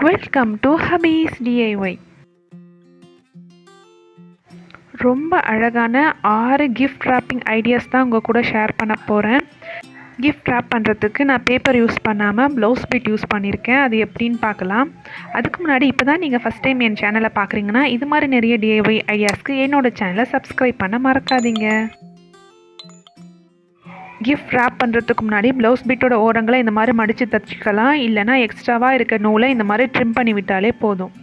Welcome to Hafiz DIY. ரொம்ப அழகான 6 gift wrapping ideas தான் உங்கள் கூட ஷேர் பண்ண போகிறேன். கிஃப்ட் ராப் பண்ணுறதுக்கு நான் பேப்பர் யூஸ் பண்ணாமல் ப்ளவுஸ் பீட் யூஸ் பண்ணியிருக்கேன். அது எப்படின்னு பார்க்கலாம். அதுக்கு முன்னாடி இப்போ தான் நீங்கள் ஃபஸ்ட் டைம் என் சேனலை பார்க்குறீங்கன்னா இது மாதிரி நிறைய டிஐஒய் ஐடியாஸ்க்கு என்னோடய சேனலை சப்ஸ்கிரைப் பண்ண மறக்காதீங்க. கிஃப்ட் ராப் பண்ணுறதுக்கு முன்னாடி ப்ளவுஸ் பீட்டோட ஓரங்களை இந்த மாதிரி மடித்து தைச்சிக்கலாம். இல்லைனா எக்ஸ்ட்ராவாக இருக்க நூலை இந்த மாதிரி ட்ரிம் பண்ணி விட்டாலே போதும்.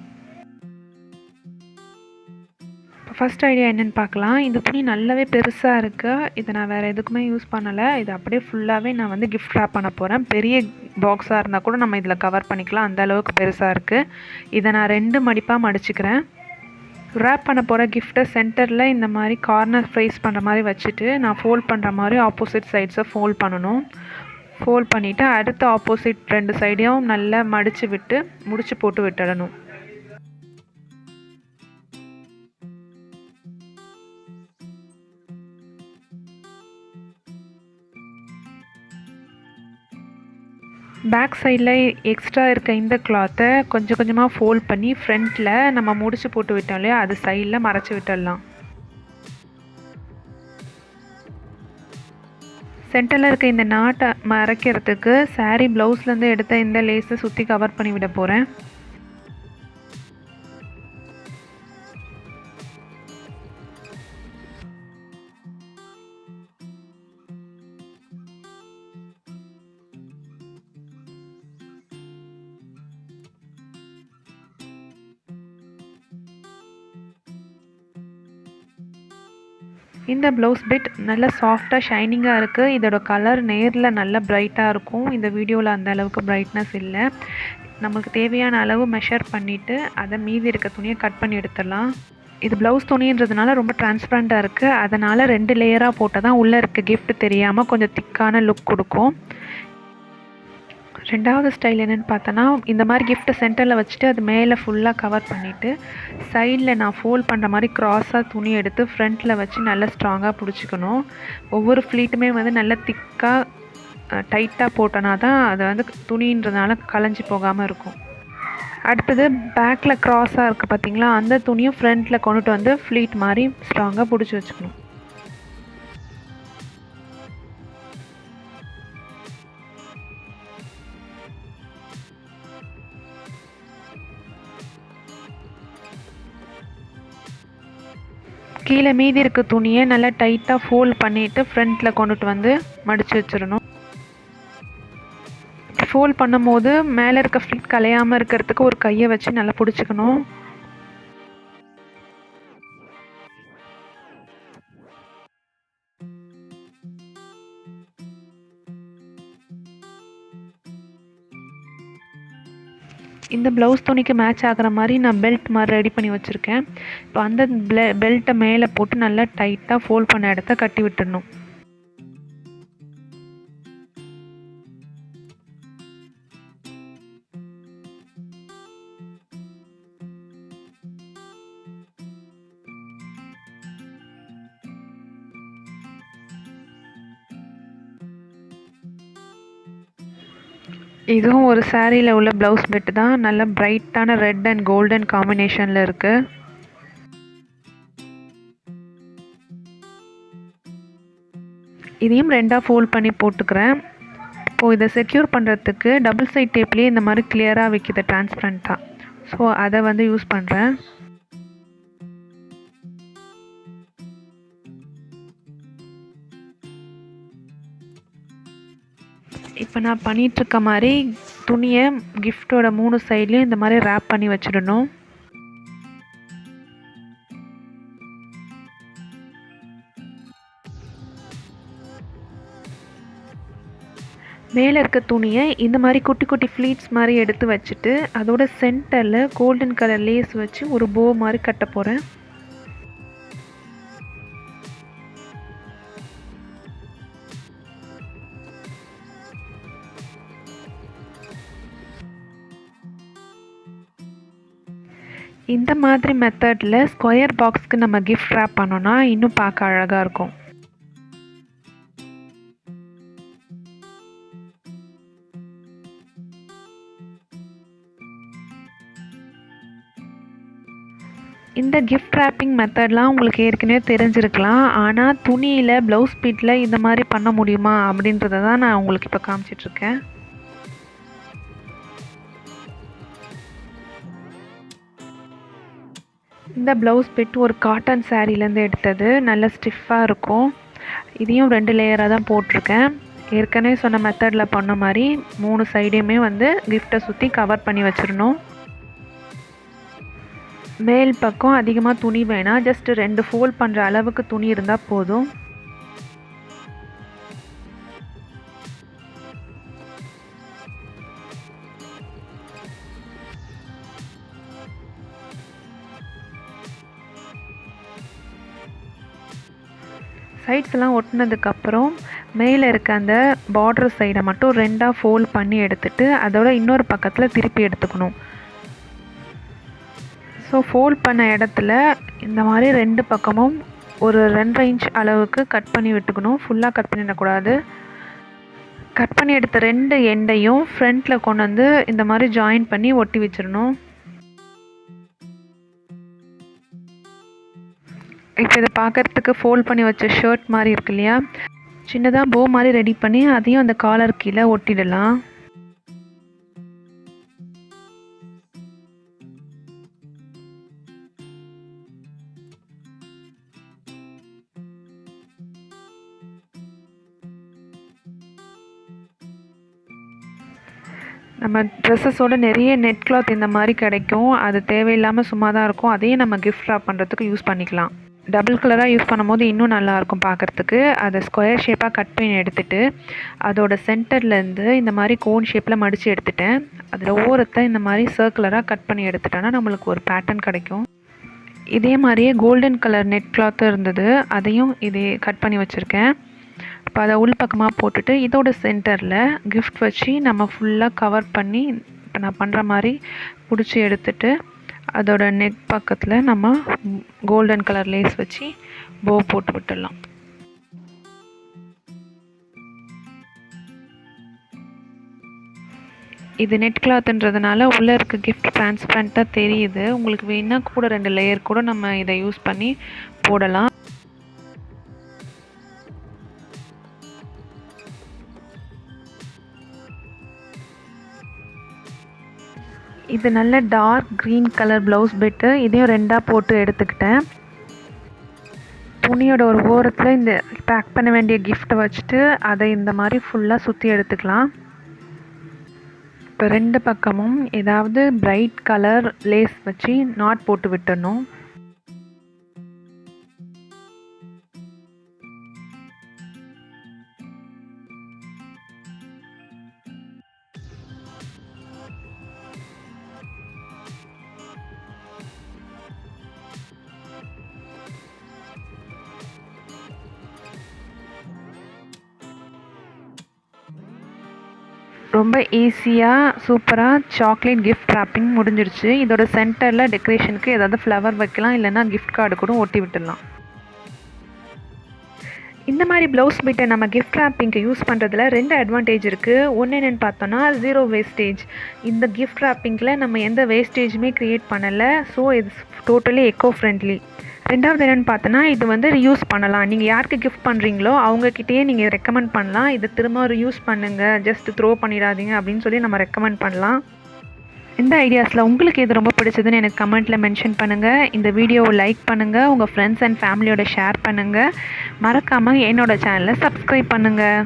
ஃபஸ்ட் ஐடியா என்னென்னு பார்க்கலாம். இந்த துணி நல்லாவே பெருசாக இருக்குது. இதை நான் வேறு எதுக்குமே யூஸ் பண்ணலை. இது அப்படியே ஃபுல்லாகவே நான் வந்து கிஃப்ட் ராப் பண்ண போகிறேன். பெரிய பாக்ஸாக இருந்தால் கூட நம்ம இதில் கவர் பண்ணிக்கலாம். அந்த அளவுக்கு பெருசாக இருக்குது. இதை நான் 2 மடிப்பாக மடிச்சுக்கிறேன். ரேப் பண்ண போகிற கிஃப்ட்டை சென்டரில் இந்த மாதிரி கார்னர் ஃபேஸ் பண்ணுற மாதிரி வச்சுட்டு நான் ஃபோல்ட் பண்ணுற மாதிரி ஆப்போசிட் சைட்ஸை ஃபோல்ட் பண்ணணும். ஃபோல்ட் பண்ணிவிட்டு அடுத்த ஆப்போசிட் 2 சைடையும் நல்லா மடித்து விட்டு முடிச்சு போட்டு விட்டுடணும். பேக் சைடில் எக்ஸ்ட்ரா இருக்க இந்த கிளாத்தை கொஞ்சம் கொஞ்சமாக ஃபோல்ட் பண்ணி ஃப்ரண்ட்டில் நம்ம முடிச்சு போட்டு விட்டோம் அது சைடில் மறைச்சி விட்டுடலாம். சென்டரில் இருக்க இந்த நாட்டை மறைக்கிறதுக்கு சாரீ ப்ளவுஸ்லேருந்து எடுத்த இந்த லேஸை சுற்றி கவர் பண்ணி விட போகிறேன். இந்த ப்ளவுஸ் பிட் நல்ல சாஃப்டாக ஷைனிங்காக இருக்குது. இதோட கலர் நேரில் நல்ல பிரைட்டாக இருக்கும். இந்த வீடியோவில் அந்த அளவுக்கு பிரைட்னஸ் இல்லை. நமக்கு தேவையான அளவு மெஷர் பண்ணிவிட்டு அதை மீதி இருக்க துணியை கட் பண்ணி எடுத்துடலாம். இது ப்ளவுஸ் துணின்றதுனால ரொம்ப டிரான்ஸ்பரண்ட்டாக இருக்குது. அதனால் 2 லேயராக போட்டால் தான் உள்ளே இருக்க கிஃப்ட் தெரியாமல் கொஞ்சம் திக்கான லுக் கொடுக்கும். ரெண்டாவது ஸ்டைல் என்னென்னு பார்த்தோன்னா, இந்த மாதிரி கிஃப்ட்டை சென்டரில் வச்சுட்டு அது மேலே ஃபுல்லாக கவர் பண்ணிவிட்டு சைடில் நான் ஃபோல்ட் பண்ணுற மாதிரி க்ராஸாக துணி எடுத்து ஃப்ரண்ட்டில் வச்சு நல்லா ஸ்ட்ராங்காக பிடிச்சிக்கணும். ஒவ்வொரு ஃப்ளீட்டுமே வந்து நல்லா திக்காக டைட்டாக போட்டோன்னா தான் அது வந்து துணின்றதுனால கலைஞ்சி போகாமல் இருக்கும். அடுத்தது பேக்கில் க்ராஸாக இருக்குது பார்த்திங்களா, அந்த துணியும் ஃப்ரண்ட்டில் கொண்டுட்டு வந்து ஃப்ளீட் மாதிரி ஸ்ட்ராங்காக பிடிச்சி வச்சுக்கணும். கீழே மீதி இருக்க துணியை நல்லா டைட்டாக ஃபோல்ட் பண்ணிவிட்டு ஃப்ரண்ட்டில் கொண்டுட்டு வந்து மடித்து வச்சிடணும். ஃபோல்ட் பண்ணும் போது மேலே இருக்க ஃப்ளிட் கலையாமல் இருக்கிறதுக்கு ஒரு கையை வச்சு நல்லா பிடிச்சிக்கணும். இந்த ப்ளவுஸ் துணிக்கு மேட்ச் ஆகிற மாதிரி நான் பெல்ட் மாதிரி ரெடி பண்ணி வச்சுருக்கேன். இப்போ அந்த பெல்ட்டை மேலே போட்டு நல்லா டைட்டாக ஃபோல்ட் பண்ண இடத்த கட்டி விட்டுடணும். இதுவும் ஒரு சாரியில் உள்ள ப்ளவுஸ் பெட்டு தான். நல்ல பிரைட்டான ரெட் அண்ட் கோல்டன் காம்பினேஷனில் இருக்குது. இதையும் 2ஆக ஃபோல்ட் பண்ணி போட்டுக்கிறேன். இப்போது இதை செக்யூர் பண்ணுறதுக்கு டபுள் சைட் டேப்லேயே இந்த மாதிரி கிளியராக வைக்கிது டிரான்ஸ்பரண்ட்டாக. ஸோ அதை வந்து யூஸ் பண்ணுறேன். இப்போ நான் பண்ணிகிட்ருக்க மாதிரி துணியை கிஃப்டோட 3 சைட்லேயும் இந்த மாதிரி ரேப் பண்ணி வச்சிடணும். மேலே இருக்க துணியை இந்த மாதிரி குட்டி குட்டி ஃப்ளீட்ஸ் மாதிரி எடுத்து வச்சுட்டு அதோட சென்டரில் கோல்டன் கலர் லேஸ் வச்சு ஒரு போ மாதிரி கட்ட போகிறேன். இந்த மாதிரி மெத்தடில் ஸ்கொயர் பாக்ஸ்க்கு நம்ம கிஃப்ட் ரேப் பண்ணோன்னா இன்னும் பார்க்க அழகாக இருக்கும். இந்த கிஃப்ட் ராப்பிங் மெத்தட்லாம் உங்களுக்கு ஏற்கனவே தெரிஞ்சிருக்கலாம். ஆனால் துணியில் ப்ளவுஸ் பீட்டில் இந்த மாதிரி பண்ண முடியுமா அப்படின்றத தான் நான் உங்களுக்கு இப்போ காமிச்சிட்ருக்கேன். இந்த ப்ளவுஸ் பிட் ஒரு காட்டன் சாரீலேருந்து எடுத்தது. நல்ல ஸ்டிஃபாக இருக்கும். இதையும் 2 லேயராக தான் போட்டிருக்கேன். ஏற்கனவே சொன்ன மெத்தடில் பண்ண மாதிரி 3 சைடையுமே வந்து கிஃப்ட்டை சுற்றி கவர் பண்ணி வச்சிடணும். மேல் பக்கம் அதிகமாக துணி வேணாம், ஜஸ்ட் 2 ஃபோல்ட் பண்ணுற அளவுக்கு துணி இருந்தால் போதும். சைட்ஸ் எல்லாம் ஒட்டினதுக்கப்புறம் மேலே இருக்க அந்த பார்டர் சைடை மட்டும் 2ஆக ஃபோல்ட் பண்ணி எடுத்துட்டு அதோட இன்னொரு பக்கத்தில் திருப்பி எடுத்துக்கணும். ஸோ ஃபோல்ட் பண்ண இடத்துல இந்த மாதிரி 2 பக்கமும் ஒரு 2.5 இன்ச் அளவுக்கு கட் பண்ணி விட்டுக்கணும். ஃபுல்லாக கட் பண்ணிடக்கூடாது. கட் பண்ணி எடுத்த 2 எண்டையும் ஃப்ரண்ட்டில் கொண்டு வந்து இந்த மாதிரி ஜாயின் பண்ணி ஒட்டி வச்சிடணும். இப்போ இதை பார்க்குறதுக்கு ஃபோல்ட் பண்ணி வச்ச ஷர்ட் மாதிரி இருக்கு இல்லையா, சின்னதாக போ மாதிரி ரெடி பண்ணி அதையும் அந்த காலர் கீழே ஒட்டிடலாம். நம்ம ட்ரெஸ்ஸஸோட நிறைய நெட் கிளாத் இந்த மாதிரி கிடைக்கும். அது தேவையில்லாமல் சும்மா தான் இருக்கும். அதையும் நம்ம கிஃப்ட் ராப் பண்ணுறதுக்கு யூஸ் பண்ணிக்கலாம். டபுள் கலராக யூஸ் பண்ணும்போது இன்னும் நல்லாயிருக்கும் பார்க்குறதுக்கு. அதை ஸ்கொயர் ஷேப்பாக கட் பண்ணி எடுத்துகிட்டு அதோட சென்டர்லேருந்து இந்த மாதிரி கோன் ஷேப்பில் மடித்து எடுத்துட்டேன். அதில் ஓரத்தை இந்த மாதிரி சர்க்குலராக கட் பண்ணி எடுத்துட்டோன்னா நம்மளுக்கு ஒரு பேட்டர்ன் கிடைக்கும். இதே மாதிரியே கோல்டன் கலர் நெட் கிளாத்தும் இருந்தது, அதையும் இதே கட் பண்ணி வச்சுருக்கேன். இப்போ அதை உள்பக்கமாக போட்டுட்டு இதோட சென்டரில் கிஃப்ட் வச்சு நம்ம ஃபுல்லாக கவர் பண்ணி இப்போ நான் பண்ணுற மாதிரி பிடிச்சி எடுத்துட்டு அதோட நெக் பக்கத்தில் நம்ம கோல்டன் கலர் லேஸ் வச்சு போ போட்டு விட்டுடலாம். இது நெட் கிளாத்ன்றதுனால உள்ளே இருக்க கிஃப்ட் ட்ரான்ஸ்பரண்ட்டாக தெரியுது. உங்களுக்கு வேணால் கூட 2 லேயர் கூட நம்ம இதை யூஸ் பண்ணி போடலாம். இது நல்ல dark green colour blouse bit. இதையும் 2ஆக போட்டு எடுத்துக்கிட்டேன். துணியோட ஒரு ஓரத்தில் இந்த பேக் பண்ண வேண்டிய கிஃப்ட்டை வச்சுட்டு அதை இந்த மாதிரி ஃபுல்லாக சுற்றி எடுத்துக்கலாம். இப்போ 2 பக்கமும் ஏதாவது பிரைட் கலர் லேஸ் வச்சு நாட் போட்டு விட்டுடணும். ரொம்ப ஈஸியாக சூப்பராக சாக்லேட் கிஃப்ட் ராப்பிங் முடிஞ்சிருச்சு. இதோட சென்டரில் டெக்கரேஷனுக்கு ஏதாவது ஃப்ளவர் வைக்கலாம், இல்லைன்னா கிஃப்ட் கார்டு கூட ஒட்டி விட்டுடலாம். இந்த மாதிரி ப்ளவுஸ் பிட்டை நம்ம கிஃப்ட் ராப்பிங்க்கு யூஸ் பண்ணுறதுல 2 அட்வான்டேஜ் இருக்குது. ஒன்று என்னென்னு பார்த்தோன்னா 0 வேஸ்டேஜ். இந்த கிஃப்ட் ராப்பிங்கில் நம்ம எந்த வேஸ்டேஜுமே க்ரியேட் பண்ணலை. ஸோ இது டோட்டலி எக்கோ ஃப்ரெண்ட்லி. 2வது என்னென்னு பார்த்தோன்னா இது வந்து ரியூஸ் பண்ணலாம். நீங்கள் யாருக்கு கிஃப்ட் பண்ணுறீங்களோ அவங்கக்கிட்டேயே நீங்கள் ரெக்கமெண்ட் பண்ணலாம். இதை திரும்ப ரியூஸ் பண்ணுங்கள், ஜஸ்ட் த்ரோ பண்ணிடாதீங்க அப்படின்னு சொல்லி நம்ம ரெக்கமெண்ட் பண்ணலாம். இந்த ஐடியாஸில் உங்களுக்கு இது ரொம்ப பிடிச்சதுன்னு எனக்கு கமெண்ட்டில் மென்ஷன் பண்ணுங்கள். இந்த வீடியோவை லைக் பண்ணுங்கள், உங்கள் ஃப்ரெண்ட்ஸ் அண்ட் ஃபேமிலியோட ஷேர் பண்ணுங்கள். மறக்காமல் என்னோடய சேனலை சப்ஸ்கிரைப் பண்ணுங்கள்.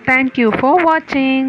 Thank you for watching.